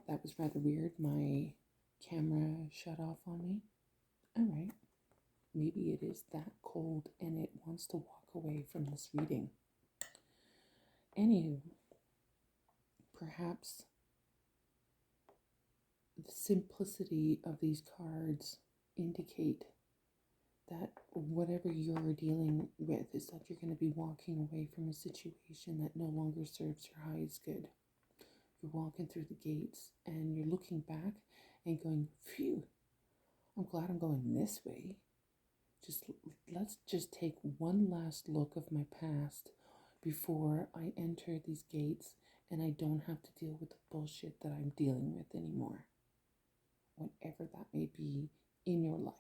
that was rather weird. My camera shut off on me. All right. Maybe it is that cold and it wants to walk away from this reading. Anywho, perhaps the simplicity of these cards indicate that whatever you're dealing with is that you're going to be walking away from a situation that no longer serves your highest good. You're walking through the gates and you're looking back and going, phew, I'm glad I'm going this way. Let's just take one last look of my past before I enter these gates and I don't have to deal with the bullshit that I'm dealing with anymore. Whatever that may be in your life.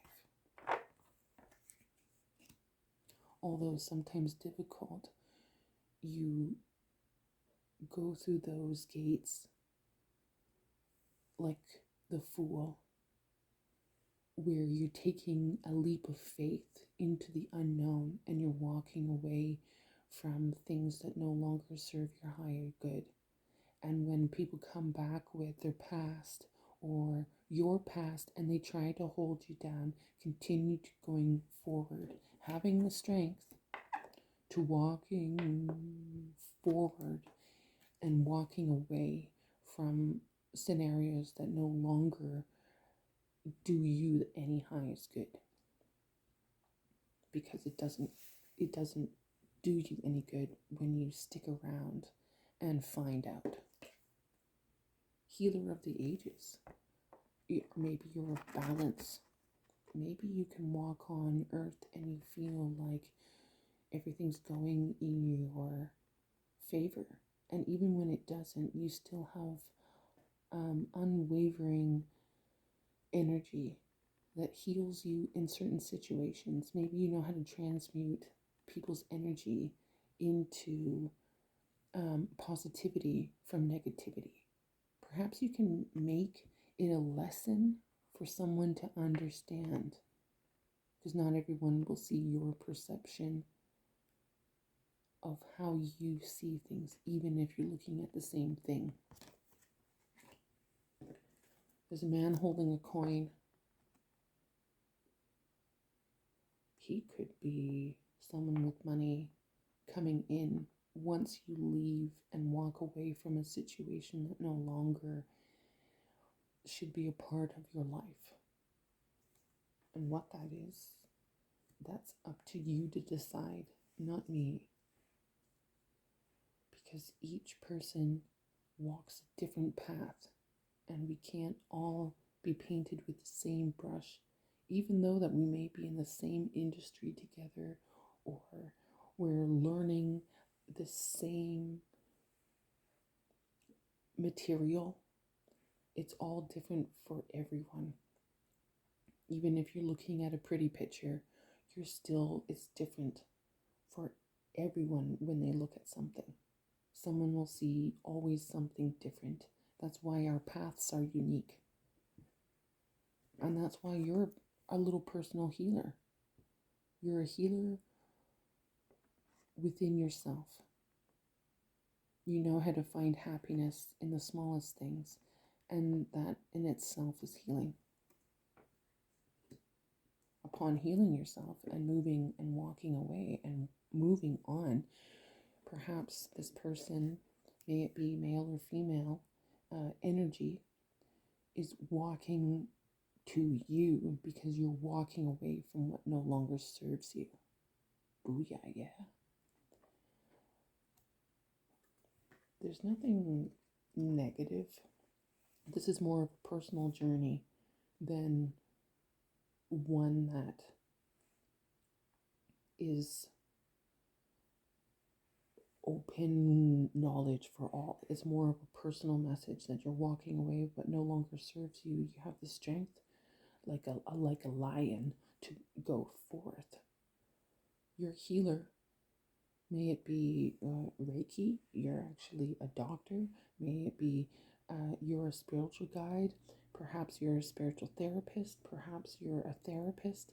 Although sometimes difficult, you go through those gates like the fool, where you're taking a leap of faith into the unknown and you're walking away from things that no longer serve your higher good. And when people come back with their past or your past and they try to hold you down, continue to going forward, having the strength to walking forward and walking away from scenarios that no longer do you any highest good, because it doesn't do you any good when you stick around and find out. Healer of the ages, maybe you're a balance. Maybe you can walk on earth and you feel like everything's going in your favor, and even when it doesn't, you still have unwavering energy that heals you in certain situations. Maybe you know how to transmute people's energy into positivity from negativity. Perhaps you can make it a lesson for someone to understand, because not everyone will see your perception of how you see things, even if you're looking at the same thing. There's a man holding a coin. He could be someone with money coming in once you leave and walk away from a situation that no longer should be a part of your life. And what that is, that's up to you to decide, not me. Because each person walks a different path, and we can't all be painted with the same brush, even though that we may be in the same industry together, or we're learning the same material. It's all different for everyone. Even if you're looking at a pretty picture, it's different for everyone when they look at something. Someone will see always something different. That's why our paths are unique. And that's why you're a little personal healer. You're a healer within yourself. You know how to find happiness in the smallest things, and that in itself is healing. Upon healing yourself and moving and walking away and moving on, perhaps this person, may it be male or female, energy is walking to you because you're walking away from what no longer serves you. Booyah, yeah. There's nothing negative. This is more of a personal journey than one that is open knowledge for all. It's more of a personal message that you're walking away but no longer serves you. You have the strength like a lion to go forth. You're a healer. May it be Reiki, you're actually a doctor. May it be you're a spiritual guide. Perhaps you're a spiritual therapist. Perhaps you're a therapist.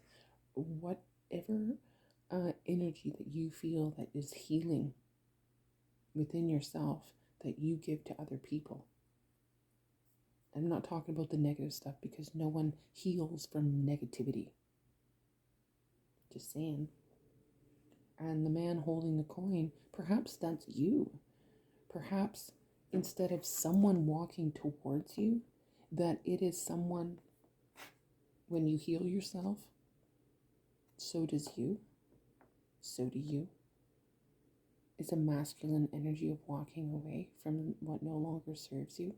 Whatever energy that you feel that is healing within yourself that you give to other people. I'm not talking about the negative stuff because no one heals from negativity. Just saying. And the man holding the coin, perhaps that's you. Perhaps instead of someone walking towards you, that it is someone, when you heal yourself, so does you, so do you. It's a masculine energy of walking away from what no longer serves you.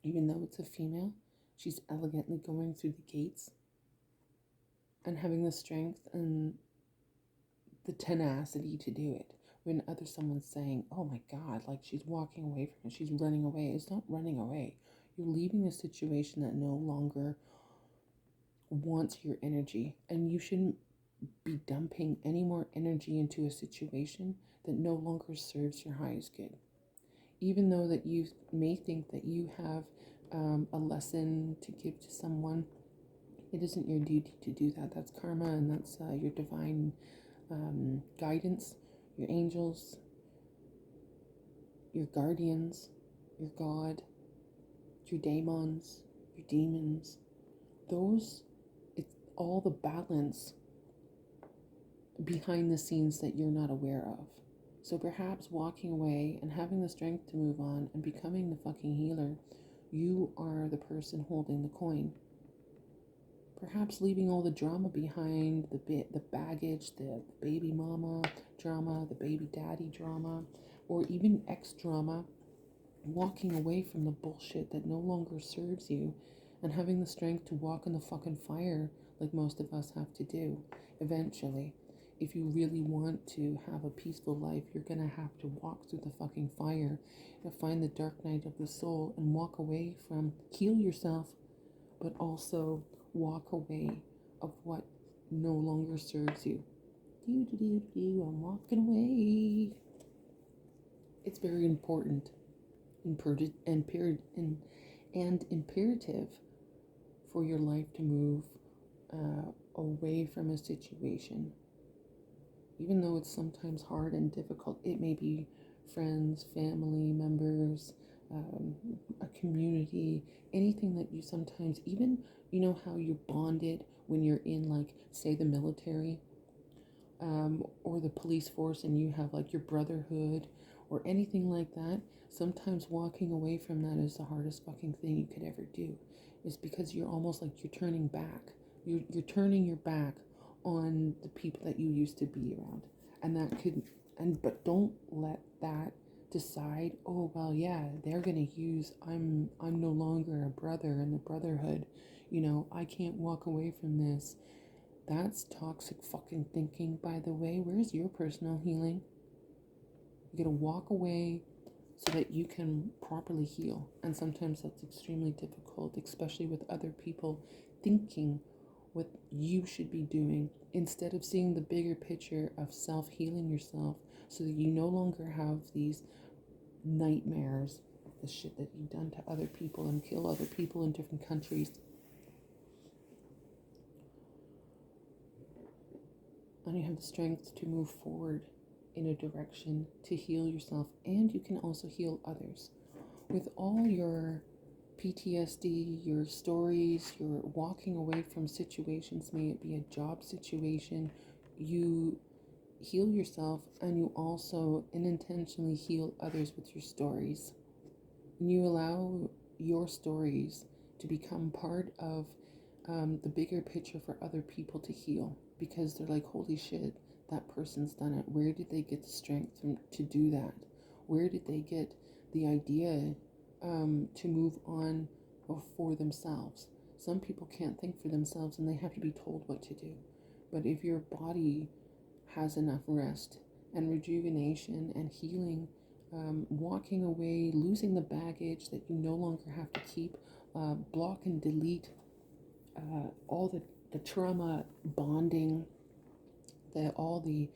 Even though it's a female, she's elegantly going through the gates and having the strength and the tenacity to do it. When someone's saying, oh my God, like she's walking away from it, she's running away. It's not running away. You're leaving a situation that no longer wants your energy, and you shouldn't be dumping any more energy into a situation that no longer serves your highest good. Even though that you may think that you have a lesson to give to someone, it isn't your duty to do that. That's karma, and that's your divine guidance, your angels, your guardians, your God, your daemons, your demons. Those, it's all the balance behind the scenes that you're not aware of. So perhaps walking away and having the strength to move on and becoming the fucking healer, you are the person holding the coin. Perhaps leaving all the drama behind, the baggage, the baby mama drama, the baby daddy drama, or even ex drama, walking away from the bullshit that no longer serves you and having the strength to walk in the fucking fire like most of us have to do eventually. If you really want to have a peaceful life, you're gonna have to walk through the fucking fire and find the dark night of the soul and walk away from, heal yourself, but also walk away of what no longer serves you. I'm walking away. It's very important and imperative for your life to move away from a situation. Even though it's sometimes hard and difficult, it may be friends, family members, a community, anything that you sometimes, even, you know how you're bonded when you're in, like, say, the military, or the police force, and you have like your brotherhood or anything like that. Sometimes walking away from that is the hardest fucking thing you could ever do. Is because you're almost like you're turning back. You're turning your back on the people that you used to be around. And that could, but don't let that decide, oh well, yeah, they're gonna use, I'm no longer a brother in the brotherhood, I can't walk away from this. That's toxic fucking thinking, by the way. Where's your personal healing? You gotta walk away so that you can properly heal. And sometimes that's extremely difficult, especially with other people thinking what you should be doing instead of seeing the bigger picture of self-healing yourself so that you no longer have these nightmares of the shit that you've done to other people and kill other people in different countries. And you have the strength to move forward in a direction to heal yourself, and you can also heal others. With all your PTSD, your stories, your walking away from situations, may it be a job situation, you heal yourself and you also unintentionally heal others with your stories. And you allow your stories to become part of the bigger picture for other people to heal, because they're like, holy shit, that person's done it. Where did they get the strength to do that? Where did they get the idea to move on for themselves? Some people can't think for themselves and they have to be told what to do. But if your body has enough rest and rejuvenation and healing, walking away, losing the baggage that you no longer have to keep, block and delete all the trauma bonding, all the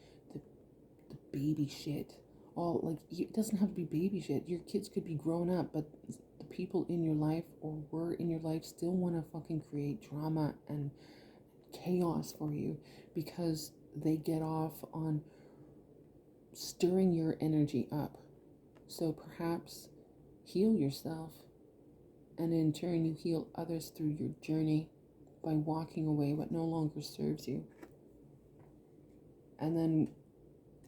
baby shit, all, like, it doesn't have to be baby shit. Your kids could be grown up, but the people in your life or were in your life still want to fucking create drama and chaos for you because they get off on stirring your energy up. So perhaps heal yourself And in turn, you heal others through your journey by walking away what no longer serves you. And then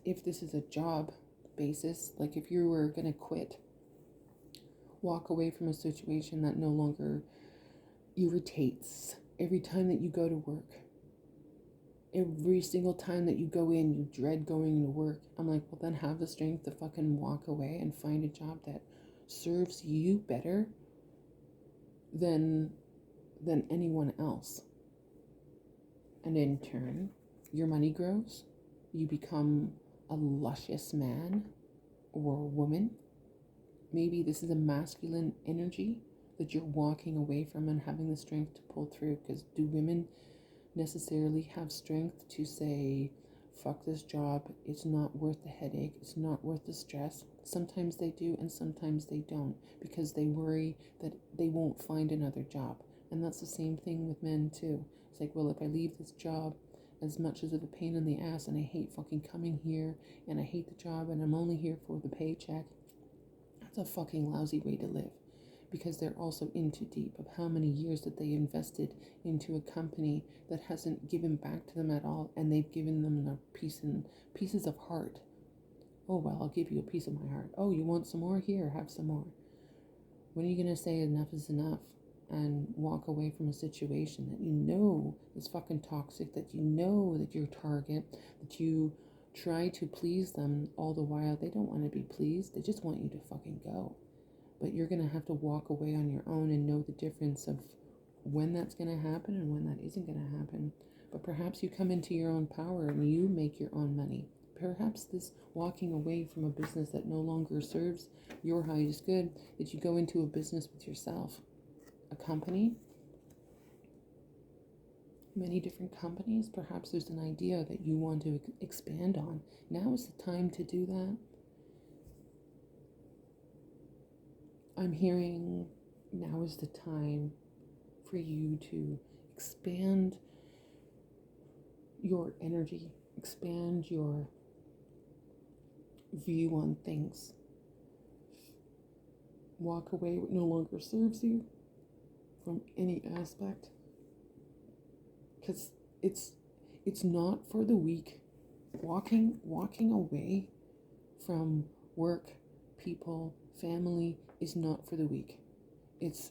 if this is a job basis, like if you were going to quit, walk away from a situation that no longer irritates. Every time that you go to work, every single time that you go in, you dread going to work. I'm like, well, then have the strength to fucking walk away and find a job that serves you better than anyone else. And in turn, your money grows. You become a luscious man or woman. Maybe this is a masculine energy that you're walking away from and having the strength to pull through. Because do women necessarily have strength to say, fuck this job, it's not worth the headache, it's not worth the stress? Sometimes they do and sometimes they don't, because they worry that they won't find another job. And that's the same thing with men too. It's like, well, if I leave this job, as much as of a pain in the ass, and I hate fucking coming here, and I hate the job, and I'm only here for the paycheck, that's a fucking lousy way to live. Because they're also in too deep of how many years that they invested into a company that hasn't given back to them at all, and they've given them their pieces of heart. Oh, well, I'll give you a piece of my heart. Oh, you want some more? Here, have some more. When are you going to say enough is enough and walk away from a situation that you know is fucking toxic, that you know that your target, that you try to please them all the while they don't want to be pleased, they just want you to fucking go. But you're going to have to walk away on your own and know the difference of when that's going to happen and when that isn't going to happen. But perhaps you come into your own power and you make your own money. Perhaps this walking away from a business that no longer serves your highest good, that you go into a business with yourself, a company, many different companies. Perhaps there's an idea that you want to expand on. Now is the time to do that. I'm hearing now is the time for you to expand your energy, expand your view on things. Walk away what no longer serves you from any aspect, because it's not for the weak. Walking away from work, people, family is not for the weak. It's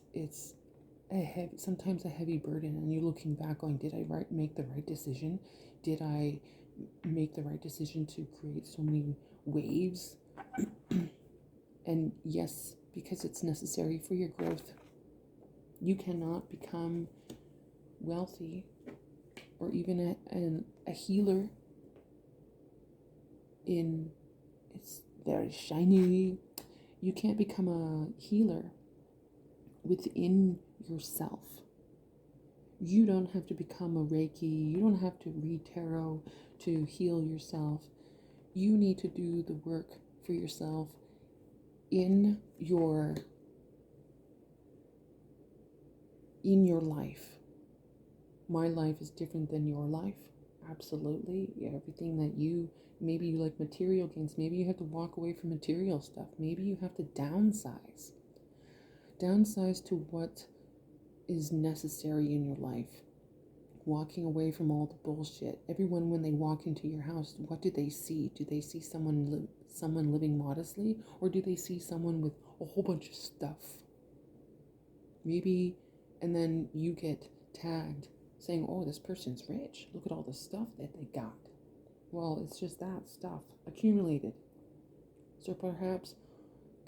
sometimes a heavy burden, and you're looking back going, did I make the right decision? Did I make the right decision to create so many waves? And yes, because it's necessary for your growth. You cannot become wealthy or even a healer it's very shiny. You can't become a healer within yourself. You don't have to become a Reiki. You don't have to read tarot to heal yourself. You need to do the work for yourself in your life. My life is different than your life. Absolutely. Everything that maybe you like material gains. Maybe you have to walk away from material stuff. Maybe you have to downsize. Downsize to what is necessary in your life. Walking away from all the bullshit. Everyone, when they walk into your house, what do they see? Do they see someone living modestly, or do they see someone with a whole bunch of stuff? Maybe, and then you get tagged saying, oh, this person's rich. Look at all the stuff that they got. Well, it's just that stuff accumulated. So perhaps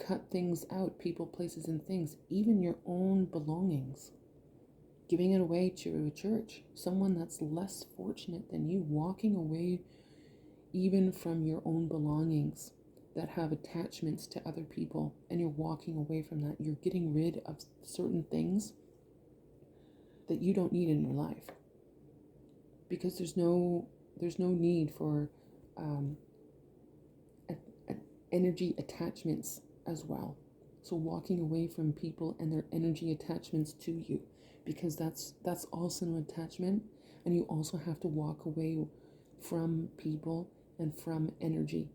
cut things out, people, places, and things, even your own belongings. Giving it away to a church, someone that's less fortunate than you, walking away even from your own belongings that have attachments to other people, and you're walking away from that. You're getting rid of certain things that you don't need in your life, because there's no need for energy attachments as well. So walking away from people and their energy attachments to you, because that's also an attachment, and you also have to walk away from people and from energy,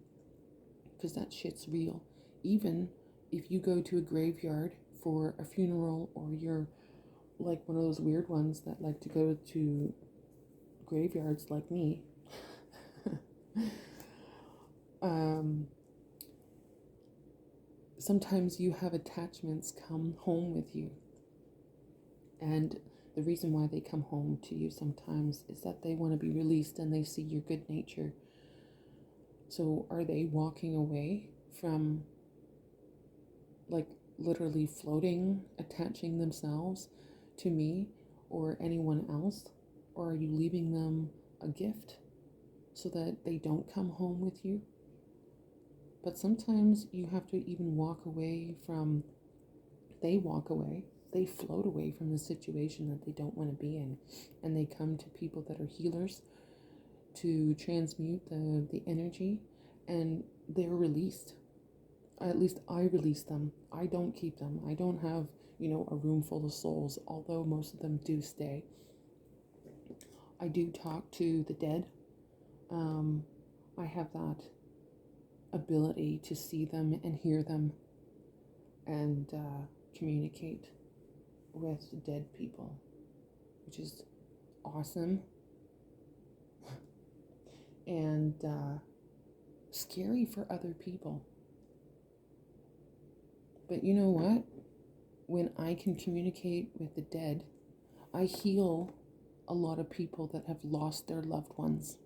because that shit's real. Even if you go to a graveyard for a funeral, or you're like one of those weird ones that like to go to graveyards like me, sometimes you have attachments come home with you. And the reason why they come home to you sometimes is that they want to be released and they see your good nature. So are they walking away from, like, literally floating, attaching themselves to me or anyone else? Or are you leaving them a gift so that they don't come home with you? But sometimes you have to even walk away from, they walk away, they float away from the situation that they don't want to be in. And they come to people that are healers to transmute the energy, and they're released. At least I release them. I don't keep them. I don't have, a room full of souls, although most of them do stay. I do talk to the dead. I have that ability to see them and hear them and communicate with dead people, which is awesome and scary for other people. But you know what? When I can communicate with the dead, I heal a lot of people that have lost their loved ones.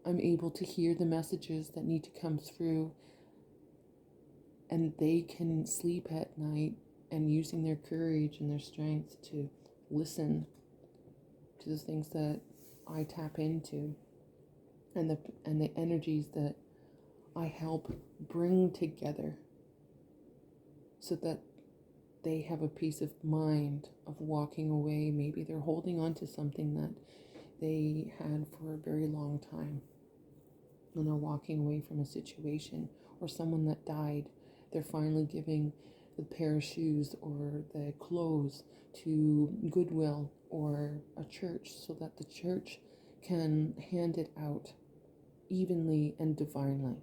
I'm able to hear the messages that need to come through, and they can sleep at night and using their courage and their strength to listen to the things that I tap into, and the energies that I help bring together, so that they have a peace of mind of walking away. Maybe they're holding on to something that they had for a very long time, and they're walking away from a situation, or someone that died. They're finally giving the pair of shoes or the clothes to Goodwill or a church, so that the church can hand it out evenly and divinely.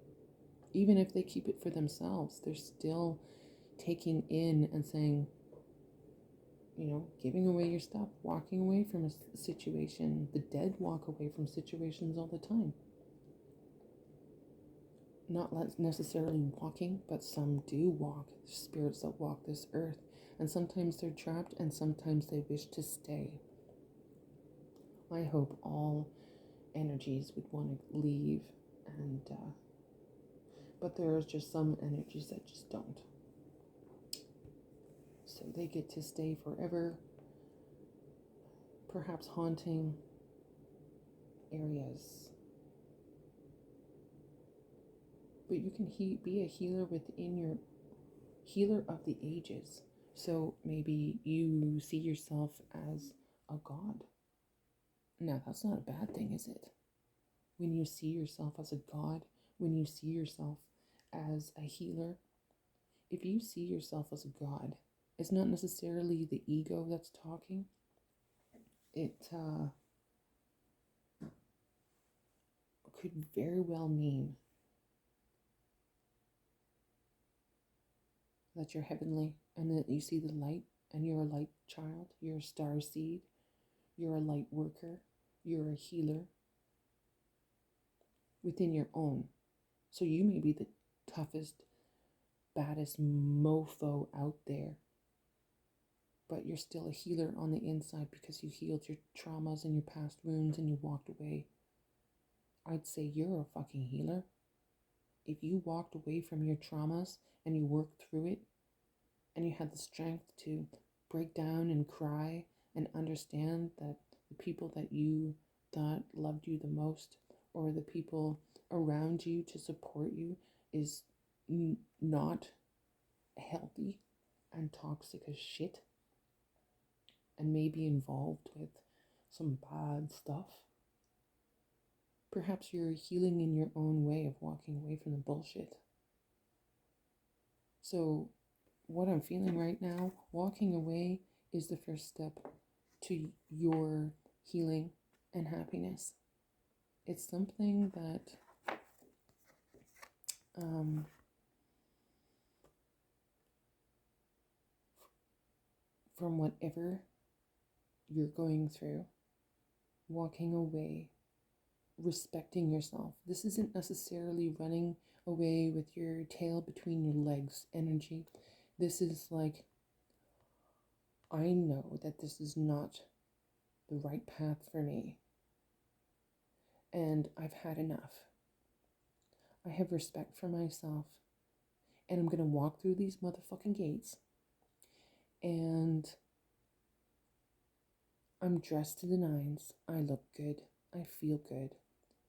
Even if they keep it for themselves, they're still taking in and saying, giving away your stuff, walking away from a situation. The dead walk away from situations all the time. Not necessarily walking, but some do walk. There's spirits that walk this earth, and sometimes they're trapped and sometimes they wish to stay. I hope all energies would want to leave, and but there's just some energies that just don't. So they get to stay forever, perhaps haunting areas. But you can be a healer within your healer of the ages. So maybe you see yourself as a god. Now, that's not a bad thing, is it? When you see yourself as a god, when you see yourself as a healer, if you see yourself as a god, it's not necessarily the ego that's talking. It could very well mean that you're heavenly and that you see the light, and you're a light child, you're a star seed, you're a light worker, you're a healer within your own. So you may be the toughest, baddest mofo out there, but you're still a healer on the inside because you healed your traumas and your past wounds and you walked away. I'd say you're a fucking healer. If you walked away from your traumas and you worked through it, and you had the strength to break down and cry and understand that the people that you thought loved you the most, or the people around you to support you, is not healthy and toxic as shit, and maybe involved with some bad stuff, perhaps you're healing in your own way of walking away from the bullshit. So what I'm feeling right now, walking away is the first step to your healing and happiness. It's something that from whatever you're going through, walking away, respecting yourself. This isn't necessarily running away with your tail between your legs energy. This is like, I know that this is not the right path for me, and I've had enough. I have respect for myself, and I'm going to walk through these motherfucking gates, and I'm dressed to the nines. I look good. I feel good.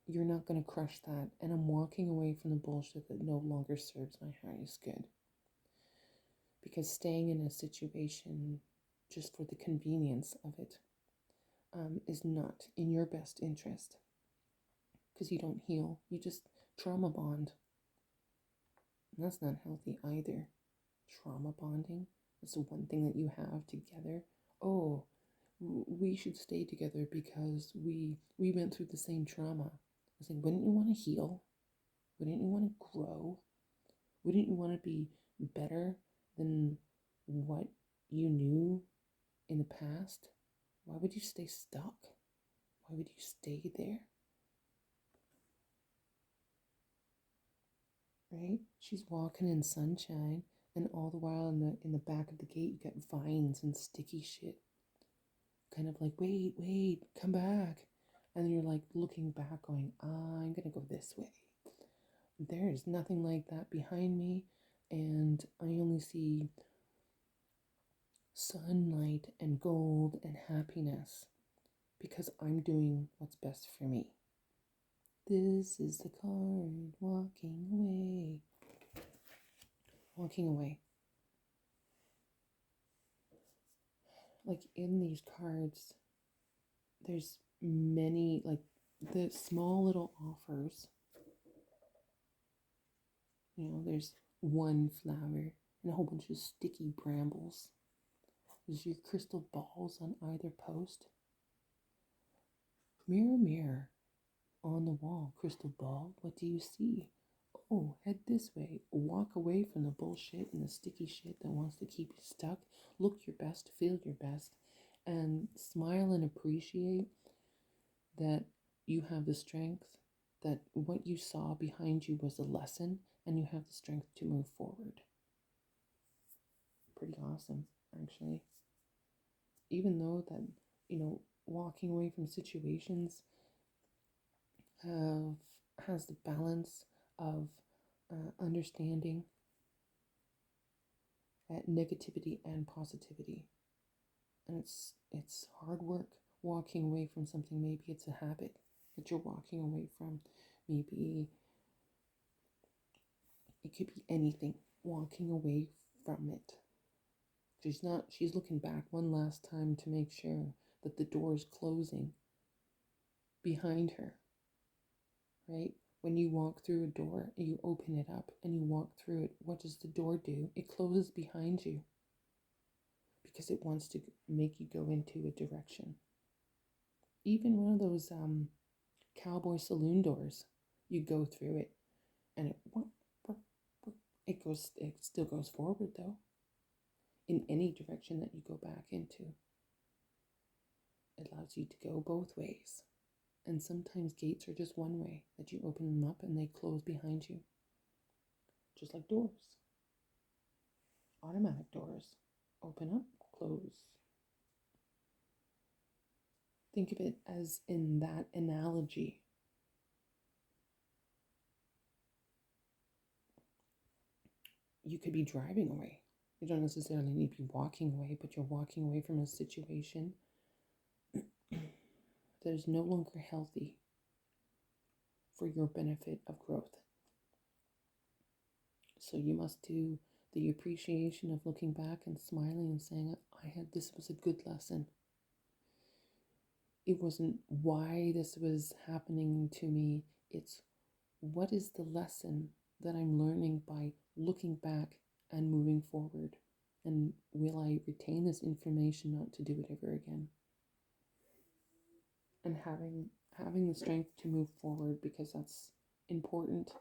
You're not going to crush that. And I'm walking away from the bullshit that no longer serves my highest good. Because staying in a situation just for the convenience of it is not in your best interest. Because you don't heal. You just trauma bond. And that's not healthy either. Trauma bonding. That's the one thing that you have together. Oh, we should stay together because we went through the same trauma. I was like, wouldn't you want to heal? Wouldn't you want to grow? Wouldn't you want to be better than what you knew in the past? Why would you stay stuck? Why would you stay there? Right? She's walking in sunshine, and all the while in the back of the gate you got vines and sticky shit. Kind of like, wait, come back. And then you're like looking back going, I'm gonna go this way. There's nothing like that behind me, and I only see sunlight and gold and happiness because I'm doing what's best for me. This is the card, walking away. Walking away. Like in these cards, there's many, like the small little offers. There's one flower and a whole bunch of sticky brambles. There's your crystal balls on either post. Mirror, mirror on the wall, crystal ball, what do you see? Oh, head this way. Walk away from the bullshit and the sticky shit that wants to keep you stuck. Look your best, feel your best, and smile and appreciate that you have the strength, that what you saw behind you was a lesson, and you have the strength to move forward. Pretty awesome, actually. Even though that, walking away from situations has the balance of understanding negativity and positivity, and it's hard work walking away from something. Maybe it's a habit that you're walking away from. Maybe it could be anything. Walking away from it. She's looking back one last time to make sure that the door is closing behind her. Right? When you walk through a door, you open it up and you walk through it. What does the door do? It closes behind you because it wants to make you go into a direction. Even one of those cowboy saloon doors, you go through it and it still goes forward though. In any direction that you go back into. It allows you to go both ways. And sometimes gates are just one way, that you open them up and they close behind you. Just like doors. Automatic doors. Open up, close. Think of it as in that analogy. You could be driving away. You don't necessarily need to be walking away, but you're walking away from a situation that is no longer healthy for your benefit of growth. So you must do the appreciation of looking back and smiling and saying, this was a good lesson. It wasn't why this was happening to me. It's what is the lesson that I'm learning by looking back and moving forward? And will I retain this information not to do it ever again? And having the strength to move forward, because that's important.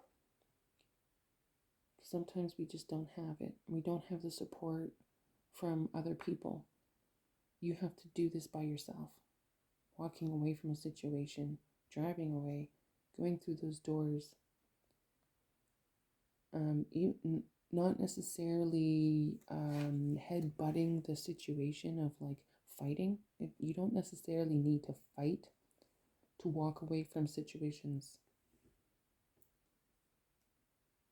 Sometimes we just don't have it. We don't have the support from other people. You have to do this by yourself. Walking away from a situation, driving away, going through those doors. Not necessarily head-butting the situation of like fighting. You don't necessarily need to fight to walk away from situations.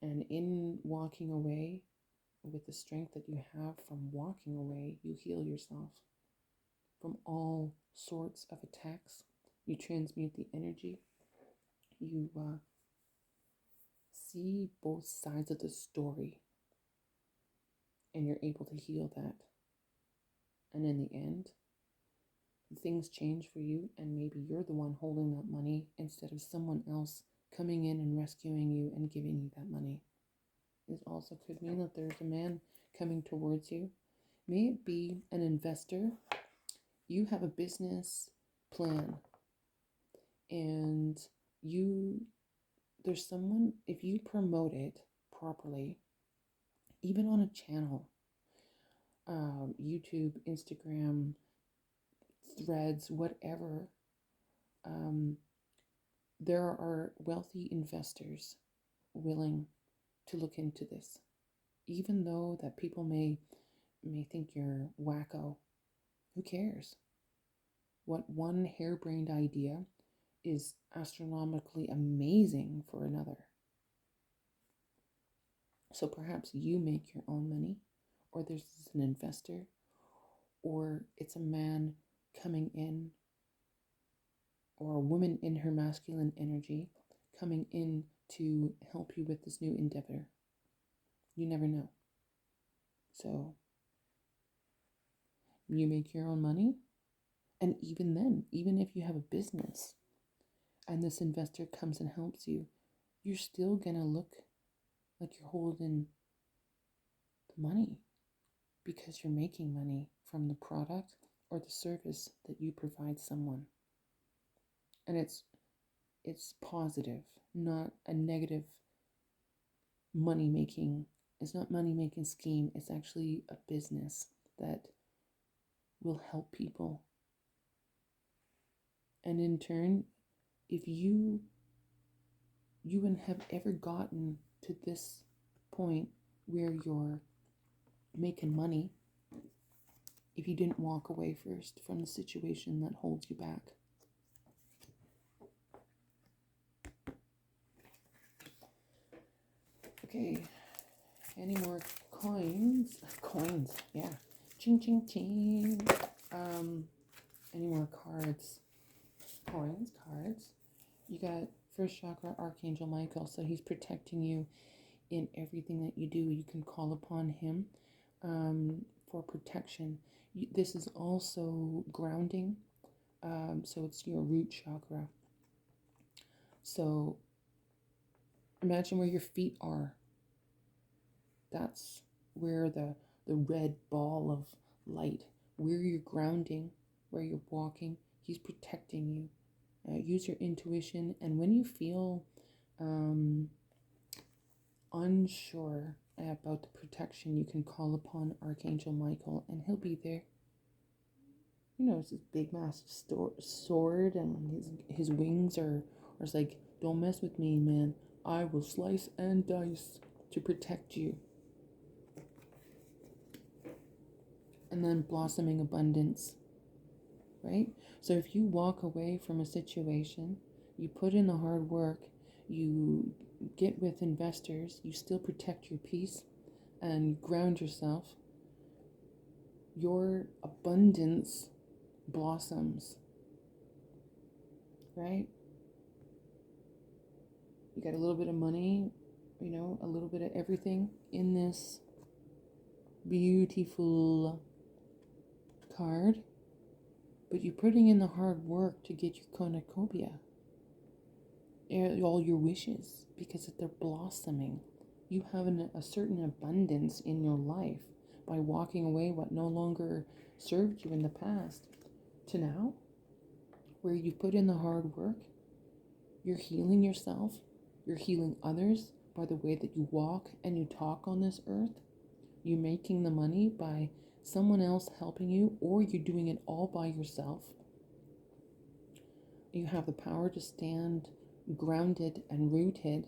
And in walking away, with the strength that you have from walking away, you heal yourself from all sorts of attacks. You transmute the energy. You see both sides of the story, and you're able to heal that. And in the end, things change for you, and maybe you're the one holding that money instead of someone else coming in and rescuing you and giving you that money. It also could mean that there's a man coming towards you. May it be an investor. You have a business plan, and there's someone, if you promote it properly, even on a channel, YouTube, Instagram, Threads, whatever, there are wealthy investors willing to look into this. Even though that people may think you're wacko, who cares? What one harebrained idea is astronomically amazing for another. So perhaps you make your own money, or there's an investor, or it's a man coming in, or a woman in her masculine energy coming in to help you with this new endeavor. You never know. So you make your own money, and even then, even if you have a business and this investor comes and helps you, you're still gonna look like you're holding the money because you're making money from the product or the service that you provide someone. And it's positive, not a negative money making. It's not money making scheme. It's actually a business that will help people. And in turn, if you have ever gotten to this point where you're making money, if you didn't walk away first from the situation that holds you back. Okay, any more coins? Coins, yeah. Ching, ching, ching. Any more cards? Coins, cards. You got first chakra, Archangel Michael. So he's protecting you in everything that you do. You can call upon him for protection. This is also grounding. So it's your root chakra. So imagine where your feet are. That's where the red ball of light, where you're grounding, where you're walking, he's protecting you. Use your intuition, and when you feel unsure about the protection, you can call upon Archangel Michael, and he'll be there. You know, it's this big massive sword, and his wings are like, don't mess with me, man. I will slice and dice to protect you. And then blossoming abundance, right? So if you walk away from a situation, you put in the hard work, you get with investors, you still protect your peace and ground yourself, your abundance blossoms, right? You got a little bit of money, you know, a little bit of everything in this beautiful card, but you're putting in the hard work to get your cornucopia, all your wishes, because they're blossoming. You have a certain abundance in your life by walking away what no longer served you in the past to now, where you put in the hard work. You're healing yourself, you're healing others by the way that you walk and you talk on this earth. You're making the money by someone else helping you, or you're doing it all by yourself. You have the power to stand grounded and rooted,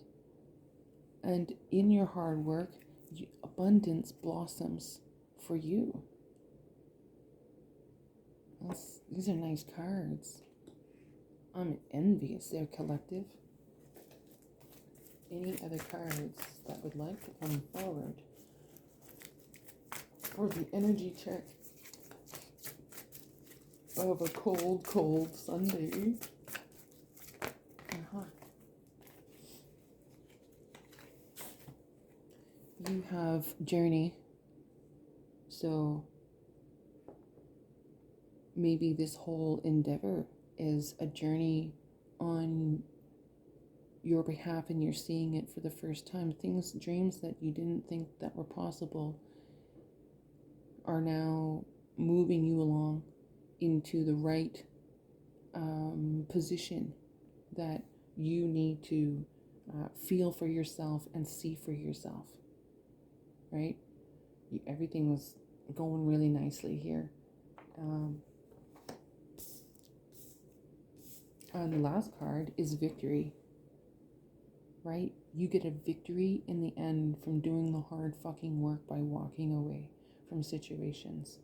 and in your hard work, abundance blossoms for you. These are nice cards. I'm envious. They're collective. Any other cards that would like to come forward for the energy check of a cold, cold Sunday? You have journey. So maybe this whole endeavor is a journey on your behalf, and you're seeing it for the first time. Dreams that you didn't think that were possible are now moving you along into the right position that you need to feel for yourself and see for yourself, right? Everything's going really nicely here. And the last card is victory, right? You get a victory in the end from doing the hard fucking work by walking away from situations.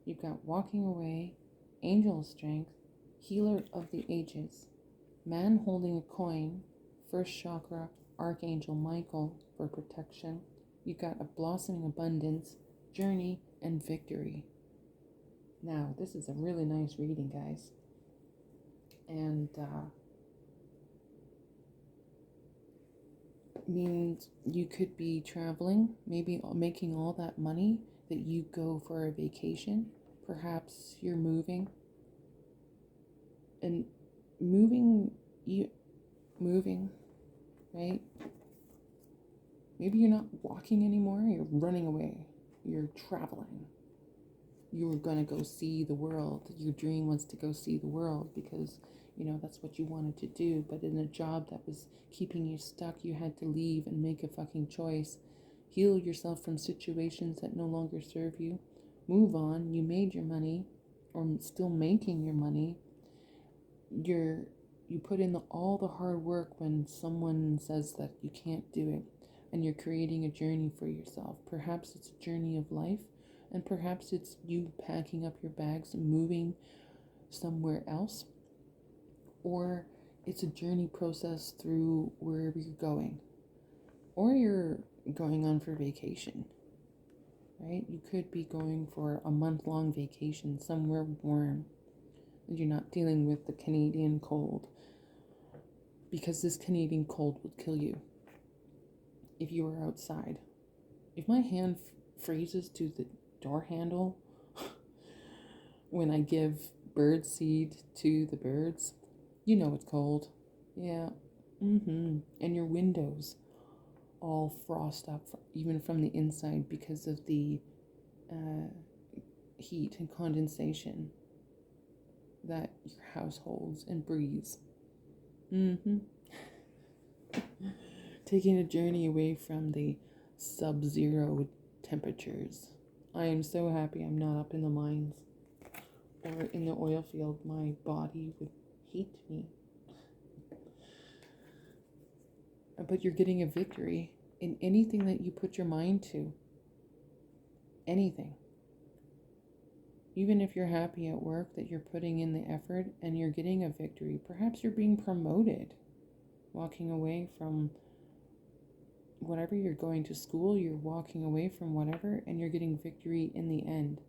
You've got walking away, angel strength, healer of the ages, man holding a coin, first chakra, Archangel Michael for protection. You've got a blossoming abundance, journey, and victory. Now, this is a really nice reading, guys. And means you could be traveling, maybe making all that money that you go for a vacation. Perhaps you're moving, and moving, right? Maybe you're not walking anymore, you're running away, you're traveling. You're gonna go see the world. Your dream was to go see the world because, that's what you wanted to do. But in a job that was keeping you stuck, you had to leave and make a fucking choice. Heal yourself from situations that no longer serve you. Move on. You made your money, or still making your money. You put in all the hard work when someone says that you can't do it, and you're creating a journey for yourself. Perhaps it's a journey of life, and perhaps it's you packing up your bags and moving somewhere else, or it's a journey process through wherever you're going, or you're going on for vacation, right? You could be going for a month-long vacation somewhere warm, and you're not dealing with the Canadian cold, because this Canadian cold would kill you if you were outside. If my hand freezes to the door handle when I give bird seed to the birds, it's cold. Yeah. And your windows all frost up, even from the inside, because of the heat and condensation that your house holds and breathes. Taking a journey away from the sub-zero temperatures. I am so happy I'm not up in the mines or in the oil field. My body would hate me. But you're getting a victory in anything that you put your mind to. Anything. Even if you're happy at work that you're putting in the effort and you're getting a victory. Perhaps you're being promoted. Walking away from whatever you're going to school, you're walking away from whatever, and you're getting victory in the end.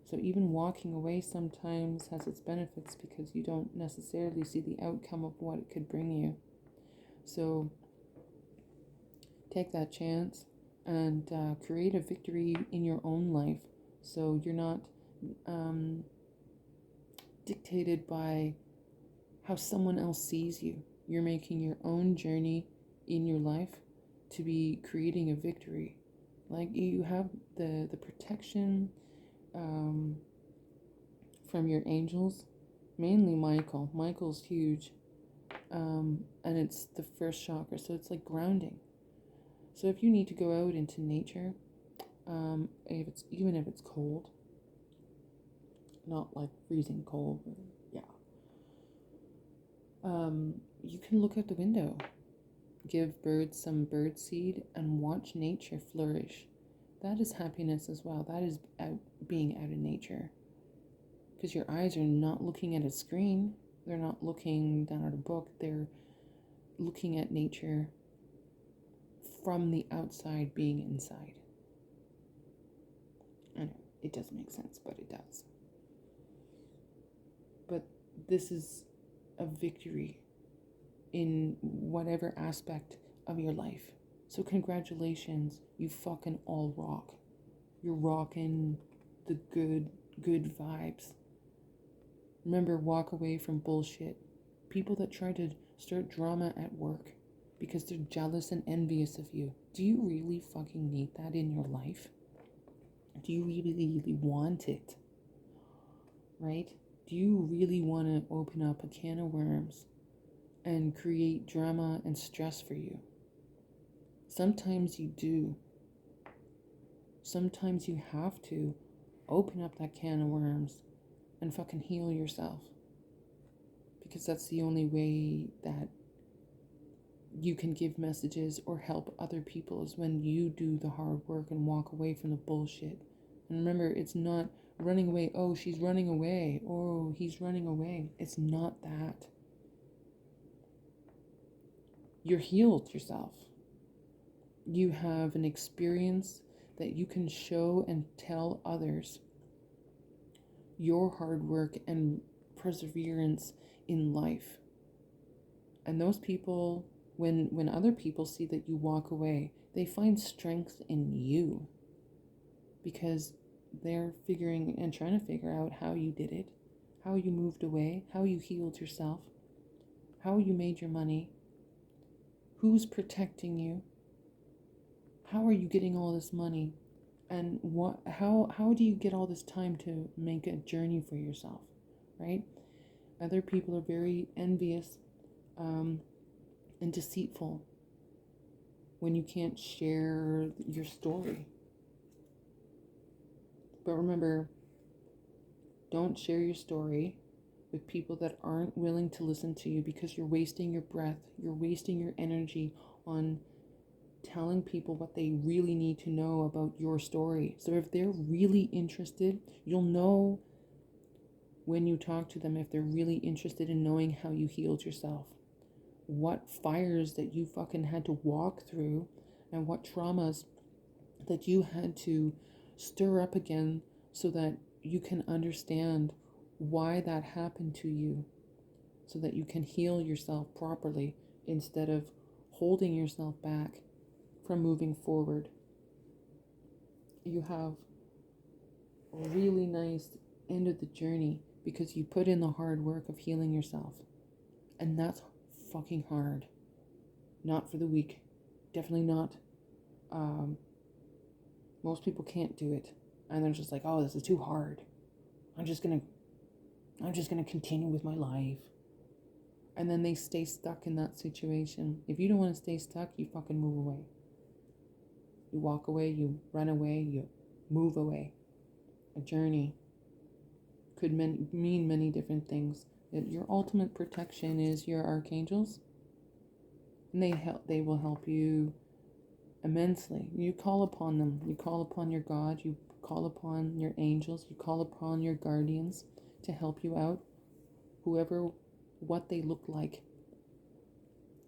So even walking away sometimes has its benefits because you don't necessarily see the outcome of what it could bring you. So take that chance and create a victory in your own life, so you're not dictated by how someone else sees you. You're making your own journey in your life to be creating a victory. Like, you have the protection from your angels, mainly Michael. Michael's huge, and it's the first chakra, so it's like grounding. So if you need to go out into nature, Even if it's cold, not like freezing cold, but yeah. You can look out the window, give birds some bird seed, and watch nature flourish. That is happiness as well. That is being out in nature. Because your eyes are not looking at a screen, they're not looking down at a book, they're looking at nature from the outside being inside. I know, it doesn't make sense, but it does. But this is a victory in whatever aspect of your life. So congratulations, you fucking all rock. You're rocking the good vibes. Remember, walk away from bullshit. People that try to start drama at work because they're jealous and envious of you. Do you really fucking need that in your life? Do you really want it? Right? Do you really want to open up a can of worms and create drama and stress for you? Sometimes you do. Sometimes you have to open up that can of worms and fucking heal yourself. Because that's the only way that you can give messages or help other people, is when you do the hard work and walk away from the bullshit. And remember, it's not running away. Oh, she's running away. Oh, he's running away. It's not that. You're healed yourself. You have an experience that you can show and tell others your hard work and perseverance in life. And those people, when other people see that you walk away, they find strength in you, because they're figuring and trying to figure out how you did it, how you moved away, how you healed yourself, how you made your money, who's protecting you, how are you getting all this money, and how do you get all this time to make a journey for yourself, right? Other people are very envious and deceitful when you can't share your story. But remember, don't share your story with people that aren't willing to listen to you, because you're wasting your breath, you're wasting your energy on telling people what they really need to know about your story. So if they're really interested, you'll know when you talk to them if they're really interested in knowing how you healed yourself, what fires that you fucking had to walk through, and what traumas that you had to stir up again, so that you can understand why that happened to you, so that you can heal yourself properly instead of holding yourself back from moving forward. You have a really nice end of the journey because you put in the hard work of healing yourself. And that's fucking hard. Not for the weak. Definitely not. Most people can't do it. And they're just like, oh, this is too hard. I'm just gonna continue with my life. And then they stay stuck in that situation. If you don't want to stay stuck, you fucking move away. You walk away, you run away, you move away. A journey could mean many different things. Your ultimate protection is your archangels, and they will help you immensely. You call upon them. You call upon your God. You call upon your angels. You call upon your guardians to help you out. What they look like.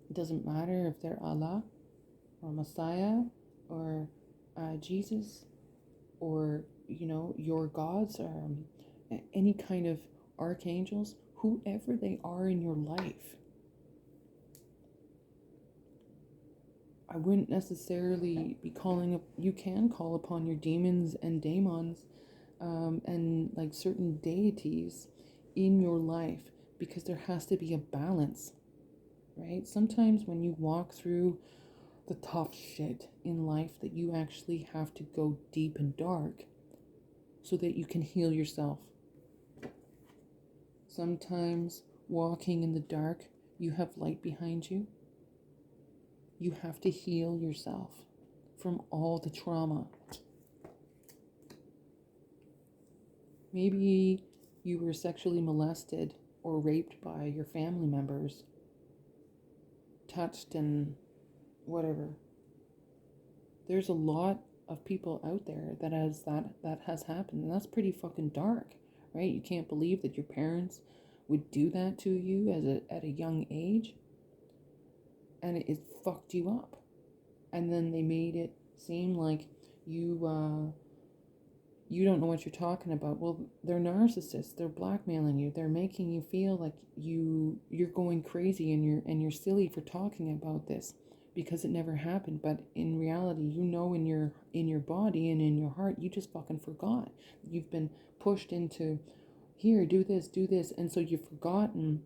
It doesn't matter if they're Allah or Messiah or Jesus, or your gods, or any kind of archangels, whoever they are in your life. I wouldn't necessarily be you can call upon your demons and daemons, and like certain deities in your life, because there has to be a balance, right? Sometimes when you walk through the tough shit in life, that you actually have to go deep and dark so that you can heal yourself. Sometimes walking in the dark, you have light behind you. You have to heal yourself from all the trauma. Maybe you were sexually molested or raped by your family members, touched and whatever. There's a lot of people out there that has happened, and that's pretty fucking dark, right? You can't believe that your parents would do that to you at a young age, and it fucked you up. And then they made it seem like you don't know what you're talking about. Well, they're narcissists. They're blackmailing you. They're making you feel like you're going crazy and you're silly for talking about this because it never happened. But in reality, in your body and in your heart, you just fucking forgot. You've been pushed into here, do this, and so you've forgotten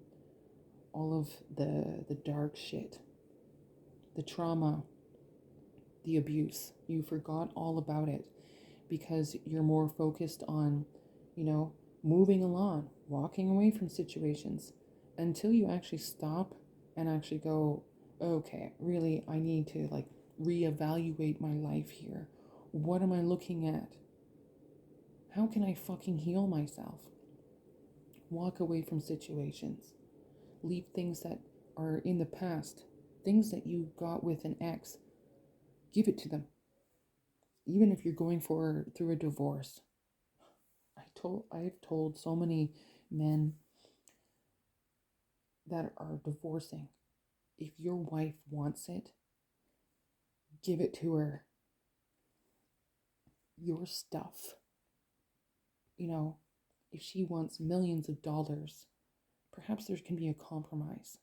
all of the dark shit, the trauma, the abuse. You forgot all about it because you're more focused on, moving along, walking away from situations until you actually stop and actually go, okay, really, I need to like reevaluate my life here. What am I looking at? How can I fucking heal myself? Walk away from situations. Leave things that are in the past, things that you got with an ex. Give it to them. Even if you're going through a divorce. I've told so many men that are divorcing, if your wife wants it, give it to her. Your stuff. If she wants millions of dollars, perhaps there can be a compromise.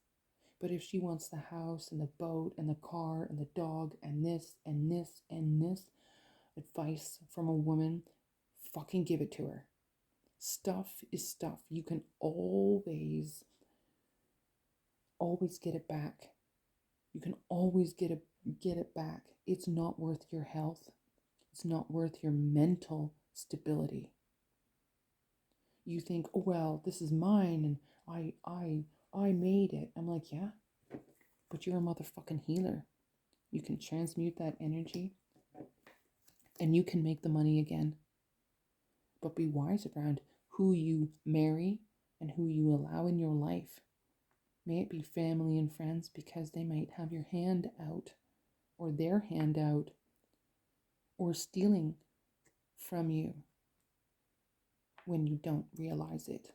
But if she wants the house and the boat and the car and the dog and this and this and this, advice from a woman, fucking give it to her. Stuff is stuff. You can always get it back. You can always get it back. It's not worth your health. It's not worth your mental stability. You think, oh well, this is mine and I made it. I'm like, yeah, but you're a motherfucking healer. You can transmute that energy and you can make the money again. But be wise around who you marry and who you allow in your life. May it be family and friends, because they might have your hand out or their hand out or stealing from you when you don't realize it.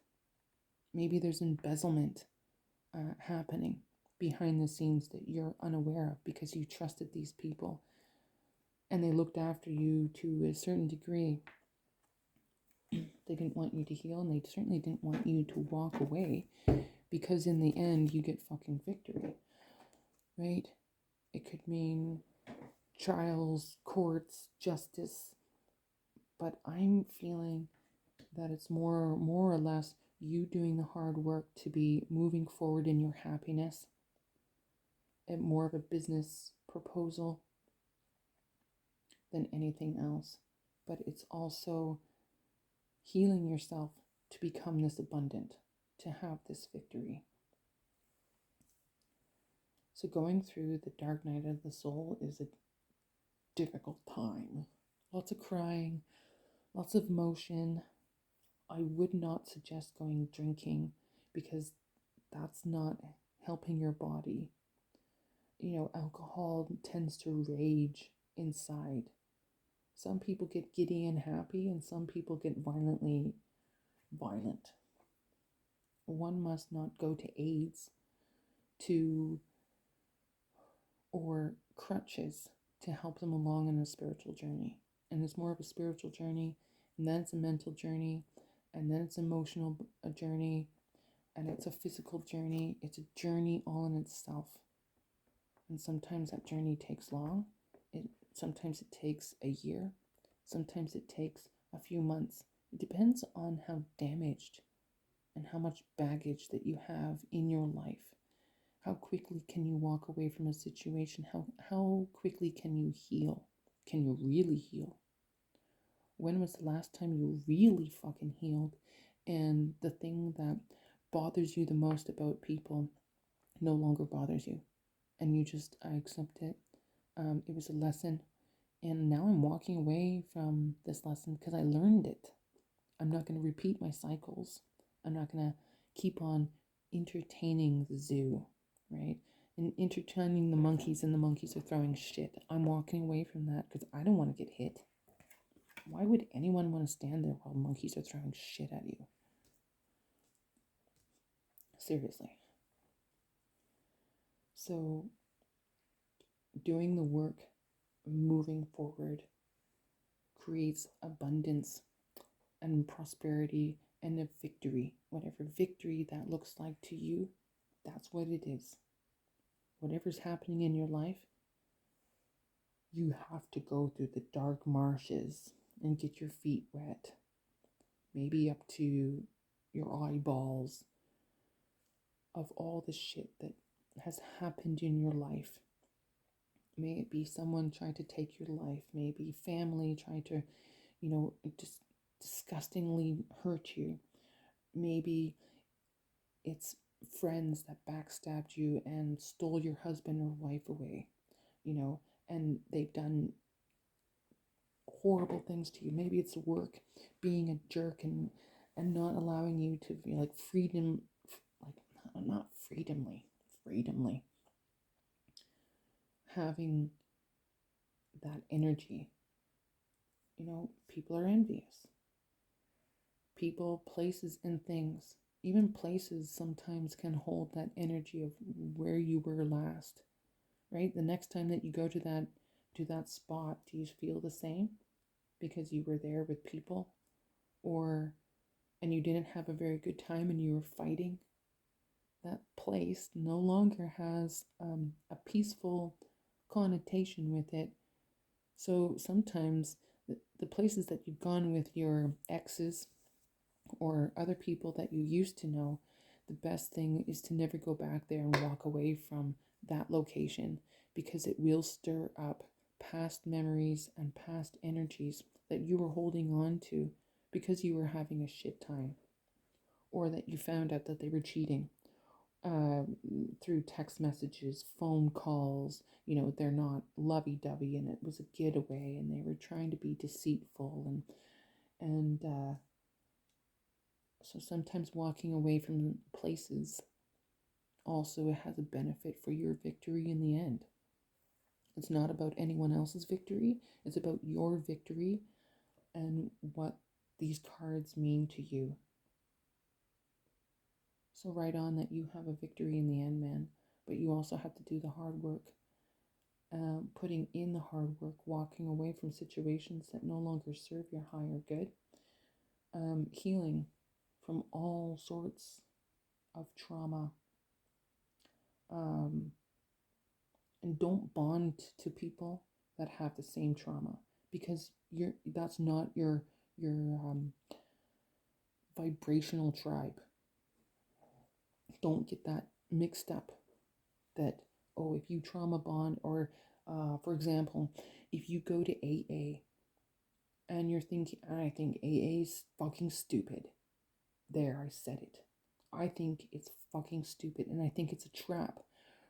Maybe there's embezzlement happening behind the scenes that you're unaware of because you trusted these people and they looked after you to a certain degree. They didn't want you to heal, and they certainly didn't want you to walk away, because in the end you get fucking victory, right? It could mean trials, courts, justice, but I'm feeling that it's more or less you doing the hard work to be moving forward in your happiness, and more of a business proposal than anything else. But it's also healing yourself to become this abundant, to have this victory. So going through the dark night of the soul is a difficult time. Lots of crying, lots of emotion. I would not suggest going drinking because that's not helping your body. Alcohol tends to rage inside. Some people get giddy and happy, and some people get violently violent. One must not go to AIDS or crutches to help them along in a spiritual journey. And it's more of a spiritual journey, and then it's a mental journey, and then it's an emotional journey, and it's a physical journey. It's a journey all in itself. And sometimes that journey takes long. Sometimes it takes a year. Sometimes it takes a few months. It depends on how damaged and how much baggage that you have in your life. How quickly can you walk away from a situation? How quickly can you heal? Can you really heal? When was the last time you really fucking healed? And the thing that bothers you the most about people no longer bothers you. And I accept it. It was a lesson. And now I'm walking away from this lesson because I learned it. I'm not going to repeat my cycles. I'm not going to keep on entertaining the zoo, right? And entertaining the monkeys, and the monkeys are throwing shit. I'm walking away from that because I don't want to get hit. Why would anyone want to stand there while monkeys are throwing shit at you? Seriously. So, doing the work, moving forward, creates abundance and prosperity and a victory. Whatever victory that looks like to you, that's what it is. Whatever's happening in your life, you have to go through the dark marshes and get your feet wet, maybe up to your eyeballs, of all the shit that has happened in your life. May it be someone trying to take your life, maybe family trying to, just disgustingly hurt you. Maybe it's friends that backstabbed you and stole your husband or wife away, and they've done horrible things to you. Maybe it's work being a jerk and not allowing you to be like freedom, like not freedomly having that energy. People are envious. People, places, and things, even places sometimes can hold that energy of where you were last, right? The next time that you go to that spot, do you feel the same because you were there with people, and you didn't have a very good time and you were fighting? That place no longer has a peaceful connotation with it. So sometimes the places that you've gone with your exes or other people that you used to know, the best thing is to never go back there and walk away from that location, because it will stir up past memories and past energies that you were holding on to because you were having a shit time, or that you found out that they were cheating through text messages, phone calls. They're not lovey-dovey and it was a getaway and they were trying to be deceitful, and so sometimes walking away from places also has a benefit for your victory in the end. It's not about anyone else's victory, it's about your victory and what these cards mean to you. So write on that you have a victory in the end, man, but you also have to do the hard work. Putting in the hard work, walking away from situations that no longer serve your higher good, healing from all sorts of trauma, and don't bond to people that have the same trauma, because that's not your vibrational tribe. Don't get that mixed up, that, oh, if you trauma bond, or for example, if you go to AA and you're thinking, I think AA's fucking stupid. There, I said it. I think it's fucking stupid, and I think it's a trap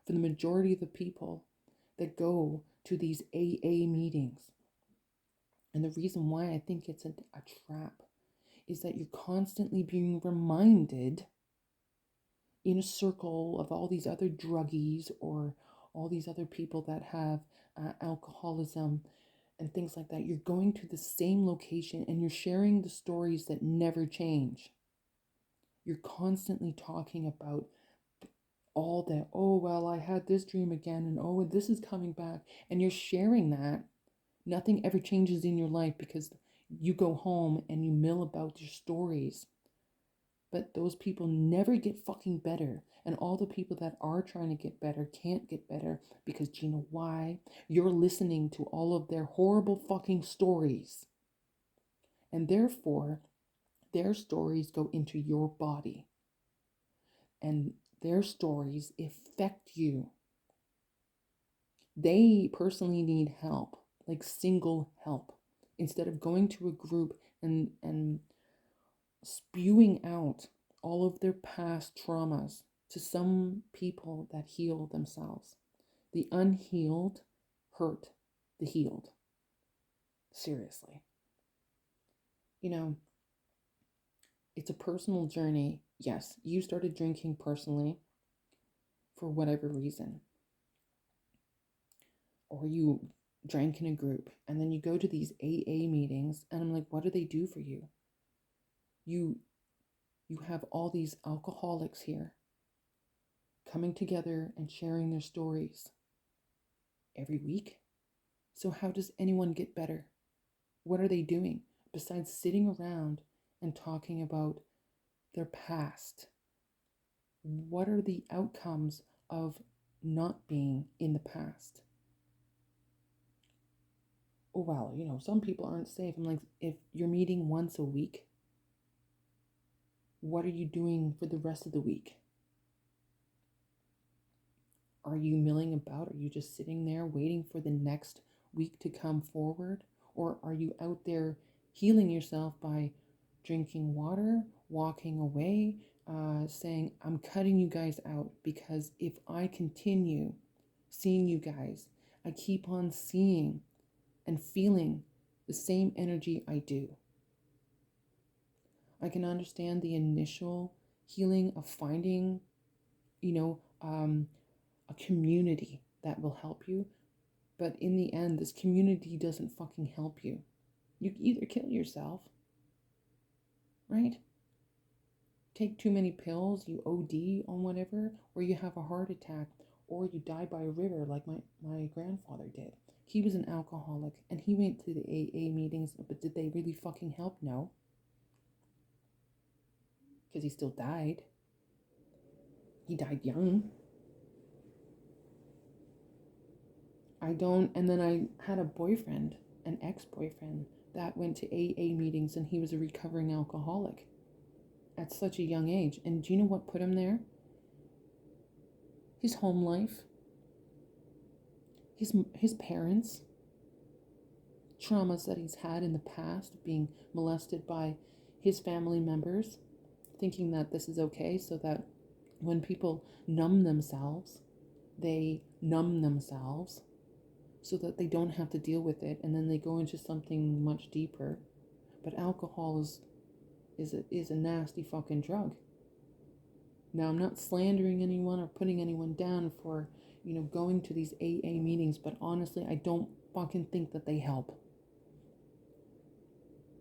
for the majority of the people that go to these AA meetings. And the reason why I think it's a trap is that you're constantly being reminded in a circle of all these other druggies or all these other people that have alcoholism and things like that. You're going to the same location and you're sharing the stories that never change. You're constantly talking about all that, oh, well, I had this dream again, and oh, this is coming back. And you're sharing that. Nothing ever changes in your life because you go home and you mill about your stories. But those people never get fucking better. And all the people that are trying to get better can't get better because, do you know why? You're listening to all of their horrible fucking stories. And therefore, their stories go into your body. And their stories affect you. They personally need help, like single help. Instead of going to a group and spewing out all of their past traumas to some people that heal themselves. The unhealed hurt the healed. Seriously. It's a personal journey. Yes, you started drinking personally for whatever reason, or you drank in a group, and then you go to these AA meetings, and I'm like, what do they do for you? You have all these alcoholics here coming together and sharing their stories every week. So how does anyone get better? What are they doing besides sitting around and talking about their past? What are the outcomes of not being in the past? Oh, well, some people aren't safe. I'm like, if you're meeting once a week, what are you doing for the rest of the week? Are you milling about? Are you just sitting there waiting for the next week to come forward? Or are you out there healing yourself by drinking water, walking away, saying, I'm cutting you guys out because if I continue seeing you guys, I keep on seeing and feeling the same energy I do. I can understand the initial healing of finding, a community that will help you. But in the end, this community doesn't fucking help you. You either kill yourself, right? Take too many pills, you OD on whatever, or you have a heart attack, or you die by a river like my grandfather did. He was an alcoholic and he went to the AA meetings, but did they really fucking help? No. Because he still died. He died young. And then I had a boyfriend, an ex-boyfriend, that went to AA meetings and he was a recovering alcoholic at such a young age. And do you know what put him there? His home life, his parents, traumas that he's had in the past, being molested by his family members, thinking that this is okay, so that when people numb themselves, they numb themselves so that they don't have to deal with it, and then they go into something much deeper. But alcohol is a nasty fucking drug. Now, I'm not slandering anyone or putting anyone down for, going to these AA meetings, but honestly, I don't fucking think that they help.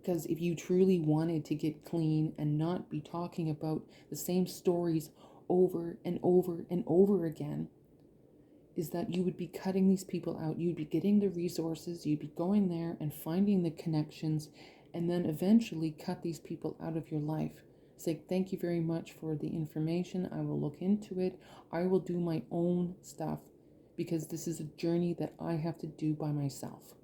Because if you truly wanted to get clean and not be talking about the same stories over and over and over again, is that you would be cutting these people out. You'd be getting the resources, you'd be going there and finding the connections, and then eventually cut these people out of your life. Say, thank you very much for the information. I will look into it. I will do my own stuff because this is a journey that I have to do by myself.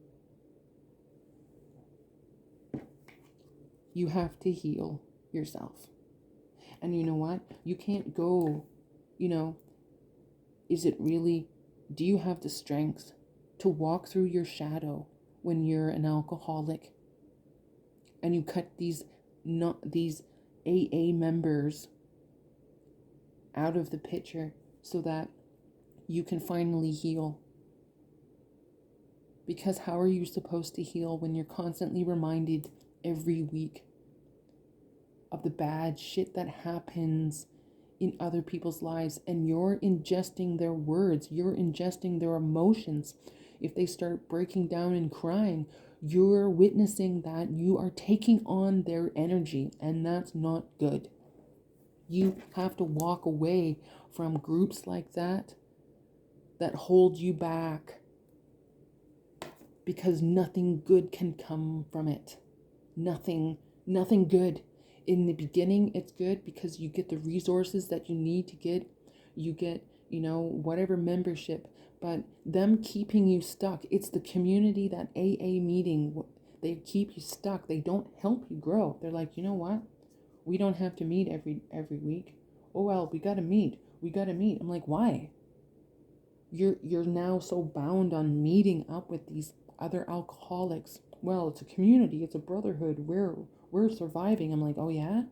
You have to heal yourself. And you know what? You can't go, is it really, do you have the strength to walk through your shadow when you're an alcoholic and you cut these AA members out of the picture so that you can finally heal? Because how are you supposed to heal when you're constantly reminded every week of the bad shit that happens in other people's lives, and you're ingesting their words, you're ingesting their emotions? If they start breaking down and crying, you're witnessing that. You are taking on their energy, and that's not good. You have to walk away from groups like that hold you back, because nothing good can come from it. Nothing good. In the beginning, it's good because you get the resources that you need to get. You get, whatever membership, but them keeping you stuck. It's the community, that AA meeting, they keep you stuck. They don't help you grow. They're like, you know what? We don't have to meet every week. Oh, well, we got to meet. I'm like, why? You're now so bound on meeting up with these other alcoholics. Well, it's a community, it's a brotherhood. We're surviving. I'm like, oh yeah?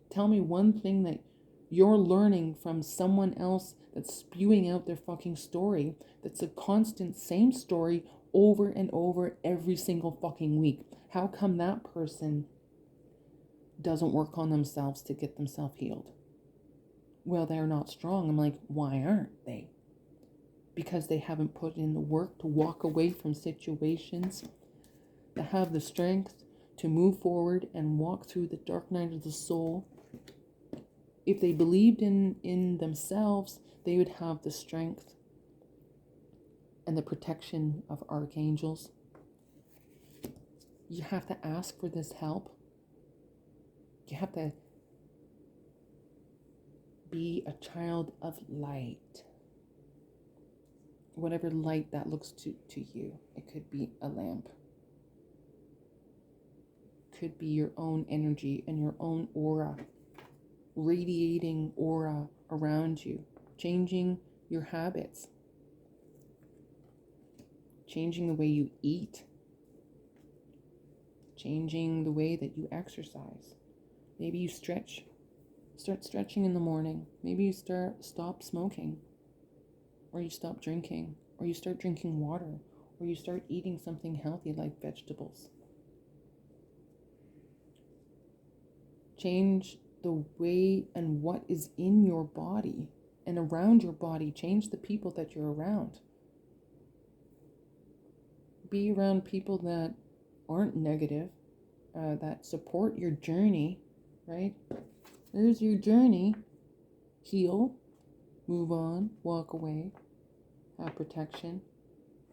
Tell me one thing that you're learning from someone else that's spewing out their fucking story, that's a constant same story over and over every single fucking week. How come that person doesn't work on themselves to get themselves healed. Well, they're not strong. I'm like, why aren't they? Because they haven't put in the work to walk away from situations, to have the strength to move forward and walk through the dark night of the soul. If they believed in themselves, they would have the strength and the protection of archangels. You have to ask for this help. You have to be a child of light. Whatever light that looks to you. It could be a lamp. Could be your own energy and your own aura. Radiating aura around you. Changing your habits. Changing the way you eat. Changing the way that you exercise. Maybe you stretch. Start stretching in the morning. Maybe you stop smoking. Or you stop drinking. Or you start drinking water. Or you start eating something healthy like vegetables. Change the way and what is in your body and around your body. Change the people that you're around. Be around people that aren't negative, that support your journey, right? There's your journey. Heal, move on, walk away, have protection.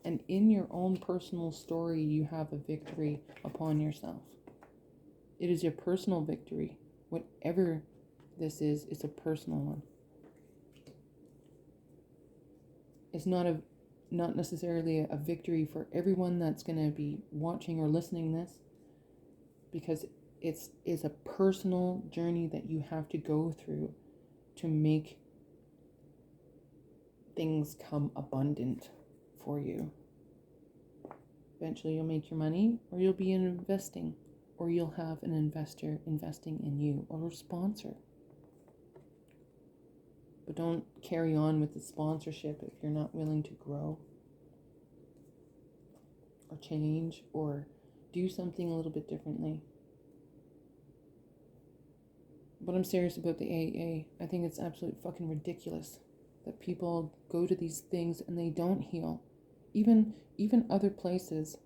And in your own personal story, you have a victory upon yourself. It is your personal victory. Whatever this is, it's a personal one. It's not necessarily a victory for everyone that's going to be watching or listening this, because it's a personal journey that you have to go through to make things come abundant for you. Eventually you'll make your money, or you'll be investing, or you'll have an investor investing in you, or a sponsor. But don't carry on with the sponsorship if you're not willing to grow or change or do something a little bit differently. But I'm serious about the AA. I think it's absolutely fucking ridiculous that people go to these things and they don't heal. Even other places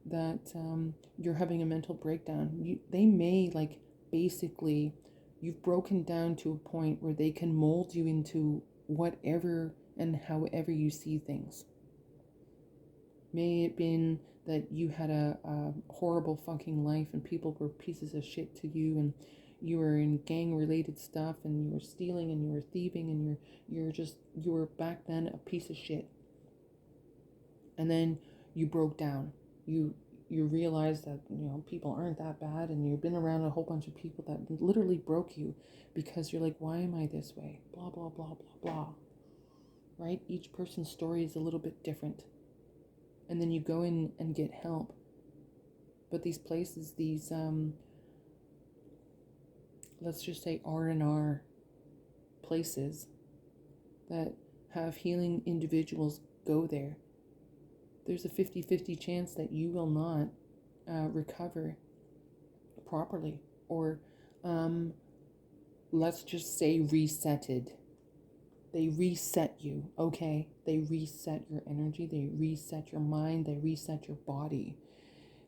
that you're having a mental breakdown, they may basically you've broken down to a point where they can mold you into whatever and however you see things. May it been that you had a horrible fucking life and people were pieces of shit to you, and you were in gang related stuff, and you were stealing and you were thieving, and you were back then a piece of shit. And then you broke down. You realized that people aren't that bad, and you've been around a whole bunch of people that literally broke you because you're like, why am I this way? Blah blah blah blah blah. Right? Each person's story is a little bit different. And then you go in and get help. But these places, these let's just say R&R places that have healing individuals go there, there's a 50-50 chance that you will not recover properly, or let's just say resetted. They reset you, okay? They reset your energy, they reset your mind, they reset your body.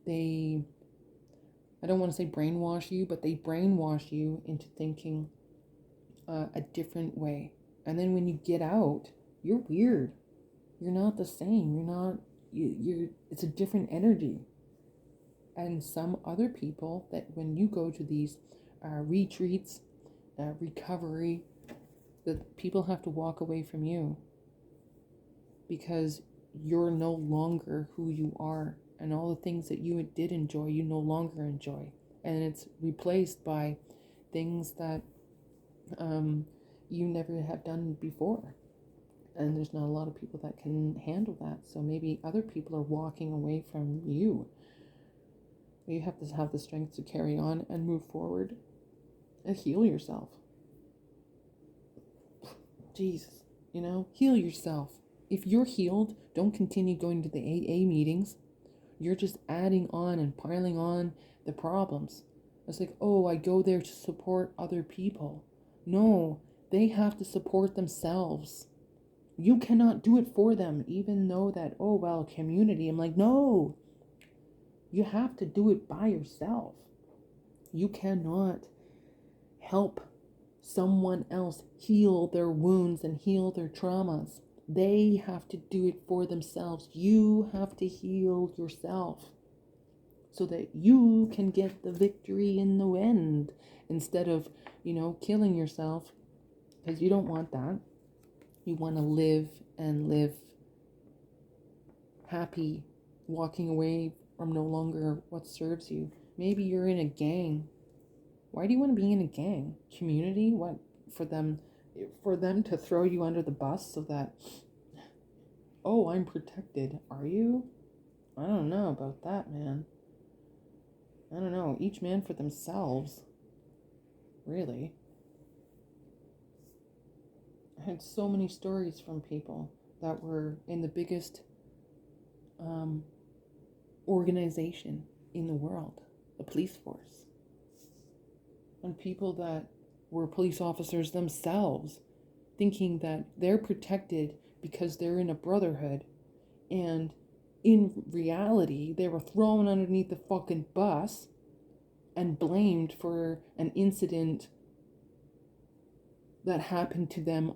I don't want to say brainwash you, but they brainwash you into thinking a different way. And then when you get out, you're weird. You're not the same. It's a different energy. And some other people, that when you go to these retreats, recovery, that people have to walk away from you because you're no longer who you are, and all the things that you did enjoy, you no longer enjoy, and it's replaced by things that you never have done before. And there's not a lot of people that can handle that. So maybe other people are walking away from you. You have to have the strength to carry on and move forward and heal yourself. Jesus, heal yourself. If you're healed, don't continue going to the AA meetings. You're just adding on and piling on the problems. It's like, oh, I go there to support other people. No, they have to support themselves. You cannot do it for them, even though that, oh, well, community. I'm like, no, you have to do it by yourself. You cannot help someone else heal their wounds and heal their traumas. They have to do it for themselves. You have to heal yourself so that you can get the victory in the end instead of, killing yourself, because you don't want that. You want to live and live happy, walking away from no longer what serves you. Maybe you're in a gang. Why do you want to be in a gang? Community? What? For them to throw you under the bus so that, oh, I'm protected. Are you? I don't know about that, man. I don't know. Each man for themselves. Really. I had so many stories from people that were in the biggest organization in the world, the police force. And people that were police officers themselves, thinking that they're protected because they're in a brotherhood, and in reality they were thrown underneath the fucking bus and blamed for an incident that happened to them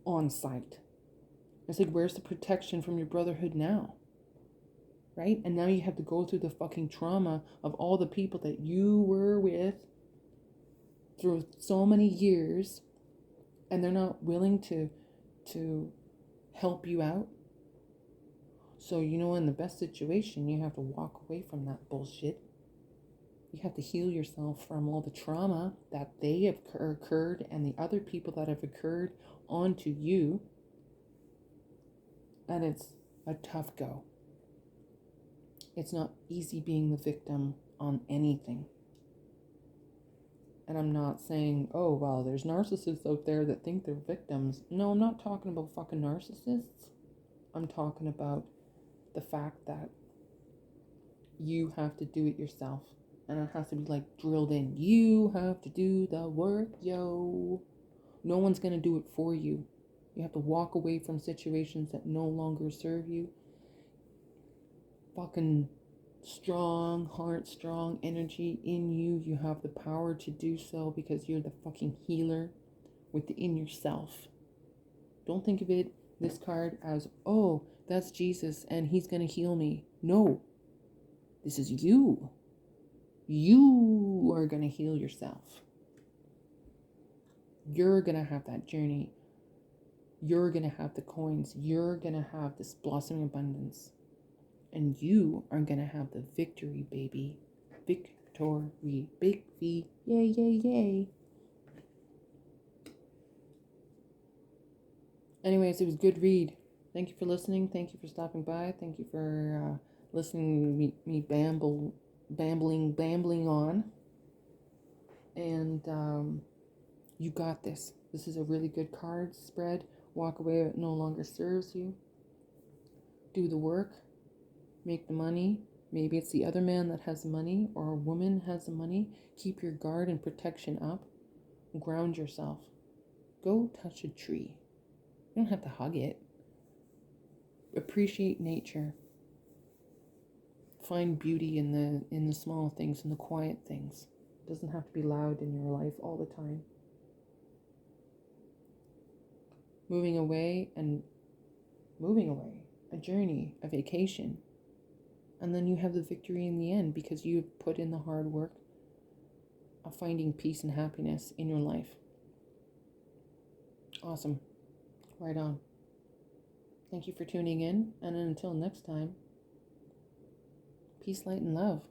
on site. It's like, where's the protection from your brotherhood now? Right? And now you have to go through the fucking trauma of all the people that you were with through so many years, and they're not willing to help you out. So, in the best situation, you have to walk away from that bullshit. You have to heal yourself from all the trauma that they have occurred and the other people that have occurred onto you. And it's a tough go. It's not easy being the victim on anything. And I'm not saying, oh, well, there's narcissists out there that think they're victims. No, I'm not talking about fucking narcissists. I'm talking about the fact that you have to do it yourself. And it has to be like drilled in. You have to do the work, yo. No one's going to do it for you. You have to walk away from situations that no longer serve you. Fucking strong heart, strong energy in you. You have the power to do so because you're the fucking healer within yourself. Don't think of it, this card, as, oh, that's Jesus and he's going to heal me. No. This is you. You are going to heal yourself. You're going to have that journey. You're going to have the coins. You're going to have this blossoming abundance. And you are going to have the victory, baby. Victory. Big V. Yay, yay, yay. Anyways, it was a good read. Thank you for listening. Thank you for stopping by. Thank you for listening to me bambling on. And you got this. This is a really good card spread. Walk away, it no longer serves you. Do the work. Make the money. Maybe it's the other man that has the money, or a woman has the money. Keep your guard and protection up. Ground yourself. Go touch a tree. You don't have to hug it. Appreciate nature. Find beauty in the small things, in the quiet things. It doesn't have to be loud in your life all the time. Moving away, a journey, a vacation. And then you have the victory in the end because you've put in the hard work of finding peace and happiness in your life. Awesome. Right on. Thank you for tuning in. And until next time, peace, light, and love.